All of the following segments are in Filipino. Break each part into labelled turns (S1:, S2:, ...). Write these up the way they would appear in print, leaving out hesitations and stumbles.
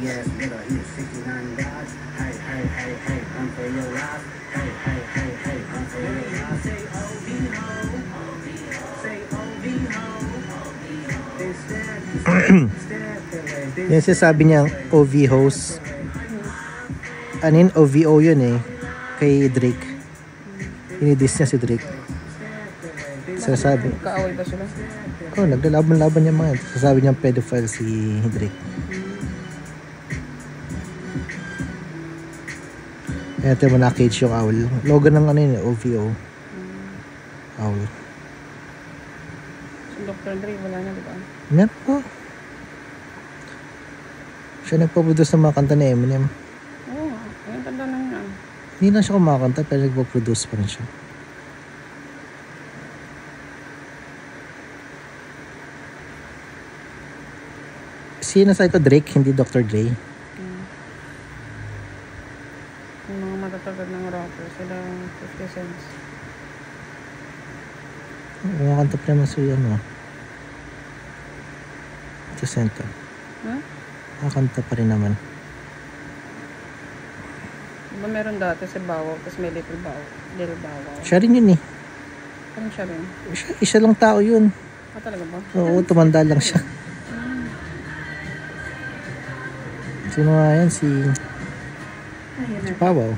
S1: Yes, nigga, he's 69 guys. Hey, hey, hey, hey, run for your life. Hey, hey, hey, hey, run for your life. Say OVO, say OVO.
S2: Yan sabi niya OV host. Anin OVO yun eh. Kay Drake. Inidis niya si Drake. Sasabi.
S3: Kaaway ba sila?
S2: Oh, naglalaban-laban niya mga. Sasabi niya pedophile si Drake. Ayan, ito mo na-cage yung owl. Logo ng ano yun, OVO. Owl.
S3: Si Dr. Dre, wala na, diba?
S2: Meron po. Siya nagpo-produce ng mga kanta ni Eminem.
S3: Oo, ayun tanda na yun.
S2: Hindi na siya kumakanta pero nagpo-produce pa rin siya. Sino sa ko Drake, hindi Dr. Dre.
S3: Yung mga matatagad ng rapper, sila 50 cents.
S2: Kumakanta pa naman si ano. Ito center.
S3: Huh?
S2: Kakanta pa rin naman.
S3: Diba meron dati si Bawaw, tapos may Little Bawaw. Little Bawaw.
S2: Siya rin yun eh.
S3: Parang siya rin.
S2: Isa lang tao yun.
S3: Ah, talaga ba?
S2: Oo, tumanda lang siya. Sino nga yan? Si Pawaw.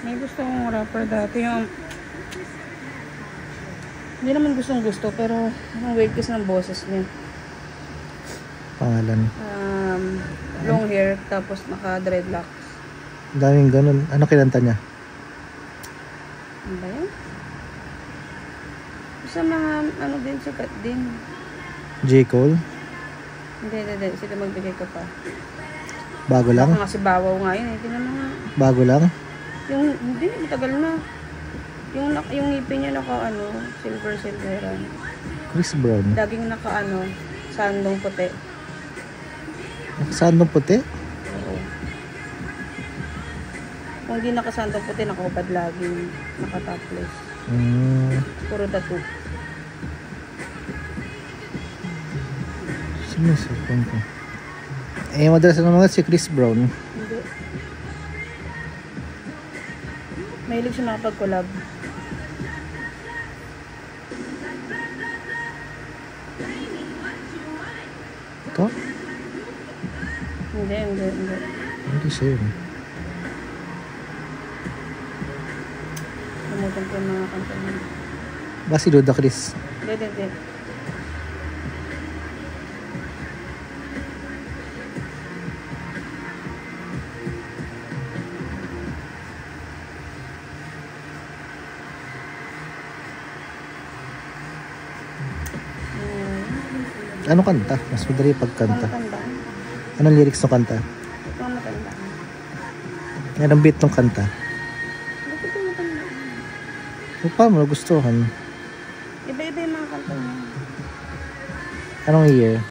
S3: May gusto kong rapper dati yung... Hindi naman gustong gusto, pero ang weird kasi ng boses niya.
S2: Pangalan.
S3: Long hair, tapos naka-dreadlocks.
S2: Daming ganun. Ano kinanta niya?
S3: Ano ba yun? Sa mga, ano din, sikat din.
S2: J. Cole?
S3: Hindi. Sila magbigay ka pa.
S2: Bago lang?
S3: Baka nga si Bawaw nga yun. Hindi naman nga.
S2: Bago lang?
S3: Yung, hindi, matagal na. Yung ngipin niya naka, silveran.
S2: Chris Brown.
S3: Laging naka, sandong puti.
S2: Nakasandong puti?
S3: Oo. Kung hindi nakasandong puti, nakaubad lagi. Naka-topless. Puro tattoo.
S2: Sino sa ko? Eh, madalas na mga si Chris Brown.
S3: Hindi. Mahilig siya makapag-collab.
S2: Ito?
S3: Hindi.
S2: Hindi siya yun.
S3: Namutan ko yung mga kanta niya.
S2: Ba si Luda Chris?
S3: Hindi.
S2: Ano kanta? Mas madali pagkanta.
S3: Matanda.
S2: Anong lyrics ng kanta?
S3: Ikaw matanda.
S2: Anong beat ng kanta?
S3: Bakit yung matanda?
S2: O paano mo nagustuhan?
S3: Iba-iba yung mga kanta niya.
S2: Anong year?